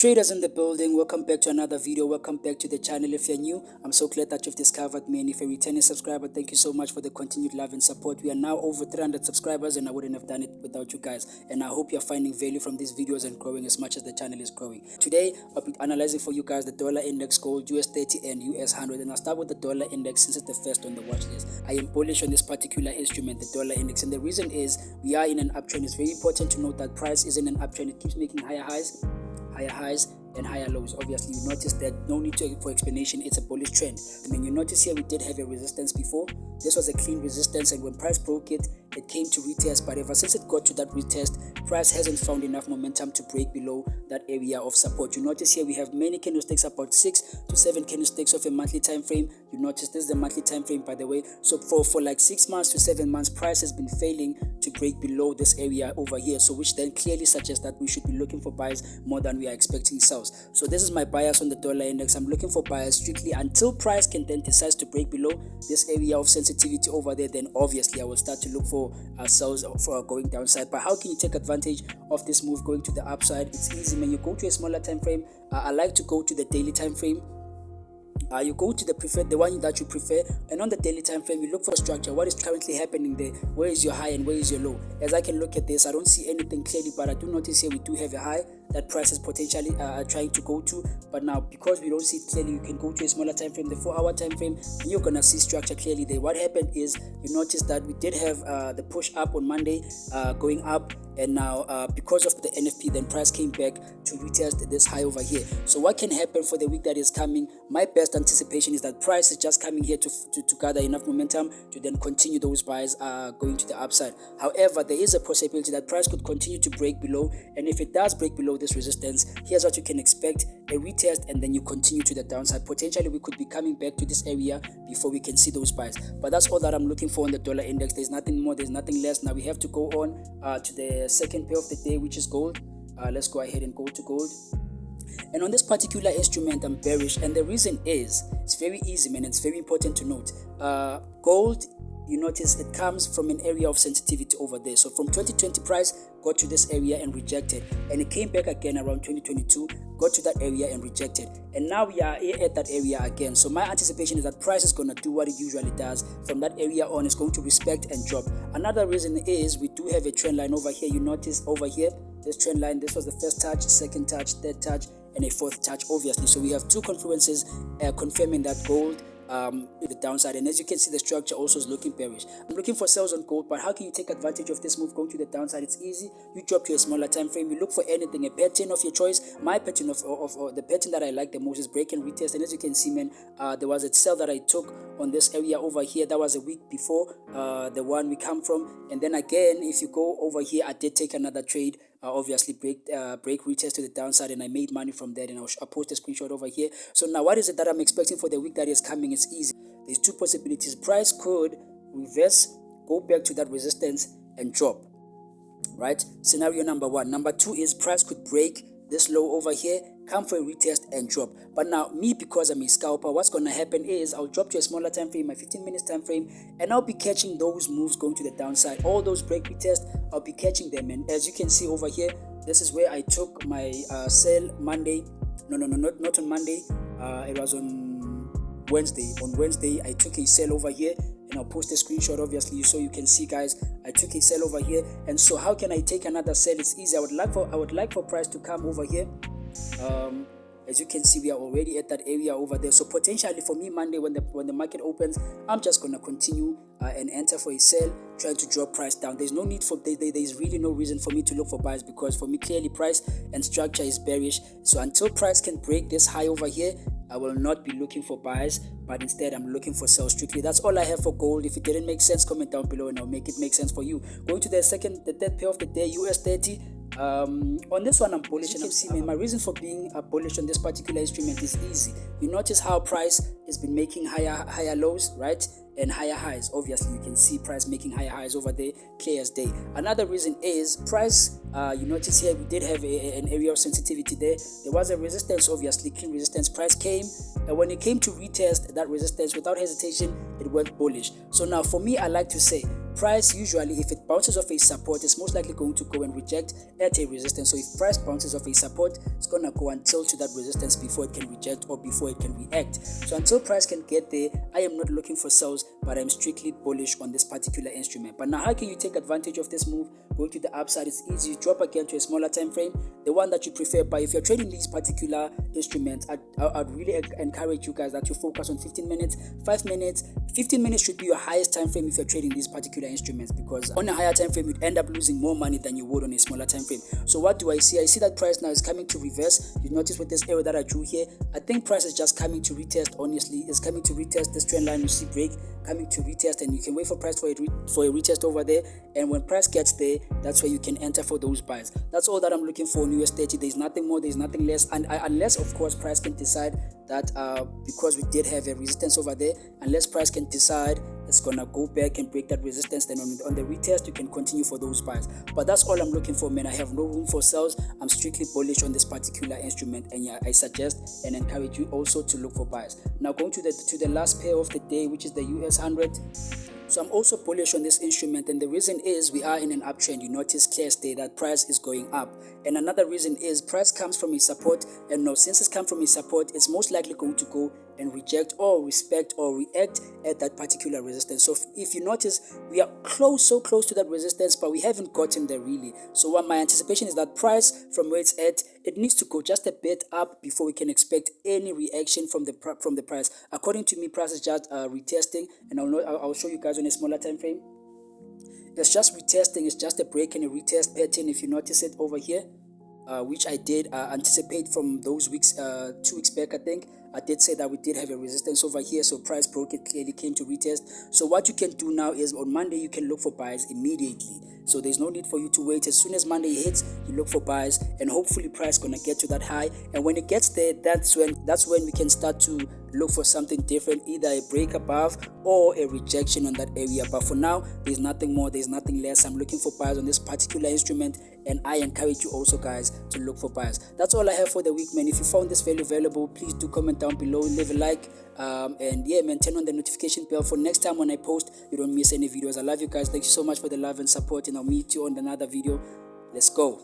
Traders in the building, welcome back to another video. Welcome back to the channel. If you're new, I'm so glad that you've discovered me, and if you're a returning subscriber, thank you so much for the continued love and support. We are now over 300 subscribers, and I wouldn't have done it without you guys, and I hope you're finding value from these videos and growing as much as the channel is growing. Today I'll be analyzing for you guys the dollar index, gold, US30 and US100, and I'll start with the dollar index since it's the first on the watch list. I am bullish on this particular instrument, the dollar index, and the reason is we are in an uptrend. It's very important to note that price is in an uptrend. It keeps making higher highs and higher lows. Obviously, you notice that no need for explanation. It's a bullish trend. I mean, you notice here we did have a resistance before. This was a clean resistance, and when price broke it, it came to retest. But ever since it got to that retest, price hasn't found enough momentum to break below that area of support. You notice here we have many candlesticks, about 6 to 7 candlesticks of a monthly time frame. You notice this is the monthly time frame, by the way. So for like 6 months to 7 months, price has been failing to break below this area over here. So which then clearly suggests that we should be looking for buys more than we are expecting sells. So this is my bias on the dollar index. I'm looking for buyers strictly until price can then decide to break below this area of sensitivity over there. Then obviously I will start to look for sells for going downside. But how can you take advantage of this move going to the upside? It's easy, man. You go to a smaller time frame. I like to go to the daily time frame. You go to the one that you prefer, and on the daily time frame you look for structure. What is currently happening there? Where is your high and where is your low? As I can look at this, I don't see anything clearly, but I do notice here we do have a high that price is potentially trying to go to. But now, because we don't see it clearly, you can go to a smaller time frame, the 4-hour time frame, and you're gonna see structure clearly there. What happened is you notice that we did have the push up on Monday, going up, and now because of the NFP, then price came back to retest this high over here. So what can happen for the week that is coming? My best anticipation is that price is just coming here to gather enough momentum to then continue those buys going to the upside. However, there is a possibility that price could continue to break below, and if it does break below this resistance, here's what you can expect: a retest, and then you continue to the downside. Potentially we could be coming back to this area before we can see those buys. But that's all that I'm looking for on the dollar index. There's nothing more, there's nothing less. Now we have to go on to the second pair of the day, which is gold. Let's go ahead and go to gold. And on this particular instrument, I'm bearish, and the reason is it's very easy, man. It's very important to note. Gold, you notice it comes from an area of sensitivity over there. So from 2020, price got to this area and rejected, and it came back again around 2022, got to that area and rejected, and now we are at that area again. So my anticipation is that price is going to do what it usually does. From that area on, it's going to respect and drop. Another reason is we do have a trend line over here. You notice over here, this trend line, this was the first touch, second touch, third touch, and a fourth touch, obviously. So we have two confluences confirming that gold the downside, and as you can see, the structure also is looking bearish. I'm looking for sales on gold, but how can you take advantage of this move going to the downside? It's easy. You drop to a smaller time frame, you look for anything, a pattern of your choice. My pattern of the pattern that I like the most is break and retest, and as you can see, man, there was a sell that I took on this area over here. That was a week before the one we come from, and then again, if you go over here, I did take another trade. Obviously break retest to the downside, and I made money from that, and I'll post a screenshot over here. So now what is it that I'm expecting for the week that is coming? It's easy. There's two possibilities. Price could reverse, go back to that resistance and drop, right? Scenario number one. Number two is price could break this low over here, come for a retest and drop. But now me, because I'm a scalper, what's going to happen is I'll drop to a smaller time frame, my 15 minutes time frame, and I'll be catching those moves going to the downside. All those break retest, I'll be catching them. And as you can see over here, this is where I took my sell Monday. Not on Monday. It was on Wednesday. On Wednesday, I took a sell over here, and I'll post a screenshot, obviously, so you can see, guys. I took a sell over here, and so how can I take another sell? It's easy. I would like for price to come over here. As you can see, we are already at that area over there. So potentially for me, Monday when the market opens, I'm just gonna continue and enter for a sell, trying to drop price down. There's no need for there's really no reason for me to look for buys, because for me clearly price and structure is bearish. So until price can break this high over here, I will not be looking for buys, but instead I'm looking for sales strictly. That's all I have for gold. If it didn't make sense, comment down below and I'll make it make sense for you. Going to the third pair of the day, US30. On this one I'm bullish, and I'm seeing my reason for being bullish on this particular instrument is easy. You notice how price has been making higher lows, right, and higher highs. Obviously you can see price making higher highs over there, clear as day. Another reason is price, you notice here we did have an area of sensitivity there. There was a resistance, obviously clean resistance. Price came, and when it came to retest that resistance, without hesitation it went bullish. So now for me, I like to say price usually, if it bounces off a support, it's most likely going to go and reject at a resistance. So if price bounces off a support, it's going to go until to that resistance before it can reject or before it can react. So until price can get there, I am not looking for sales, but I'm strictly bullish on this particular instrument. But now, how can you take advantage of this move? Going to the upside, it's easy. You drop again to a smaller time frame, the one that you prefer. But if you're trading these particular instruments, I'd really encourage you guys that you focus on 15 minutes, 5 minutes. 15 minutes should be your highest time frame if you're trading these particular instruments, because on a higher time frame you'd end up losing more money than you would on a smaller time frame. So what do I see? I see that price now is coming to reverse. You notice with this arrow that I drew here, I think price is just coming to retest. Honestly, it's coming to retest this trend line. You see break coming to retest, and you can wait for price for a retest over there, and when price gets there, that's where you can enter for those buys. That's all that I'm looking for in US30. There's nothing more, there's nothing less, and unless of course price can decide that because we did have a resistance over there, unless price can decide it's gonna go back and break that resistance, then on the retest you can continue for those buys. But that's all I'm looking for, man. I have no room for sales. I'm strictly bullish on this particular instrument, and yeah, I suggest and encourage you also to look for buys. Now going to the last pair of the day, which is the US100. So I'm also bullish on this instrument, and the reason is we are in an uptrend. You notice clear as day that price is going up, and another reason is price comes from a support, and now since it's come from a support, it's most likely going to go and reject or respect or react at that particular resistance. So if you notice, we are so close to that resistance, but we haven't gotten there really. So what my anticipation is that price from where it's at, it needs to go just a bit up before we can expect any reaction from the price. According to me, price is just retesting, and I'll show you guys on a smaller time frame. It's just retesting. It's just a break and a retest pattern. If you notice it over here, which I did anticipate from those weeks, 2 weeks back, I think. I did say that we did have a resistance over here, so price broke it, clearly came to retest. So what you can do now is on Monday you can look for buys immediately. So there's no need for you to wait. As soon as Monday hits, you look for buys, and hopefully price gonna get to that high. And when it gets there, that's when we can start to look for something different, either a break above or a rejection on that area. But for now, there's nothing more, there's nothing less. I'm looking for buys on this particular instrument, and I encourage you also guys to look for buys. That's all I have for the week, man. If you found this value valuable, please do comment down below, leave a like, and yeah, man, turn on the notification bell for next time when I post, you don't miss any videos. I love you guys. Thank you so much for the love and support, and I'll meet you on another video. Let's go.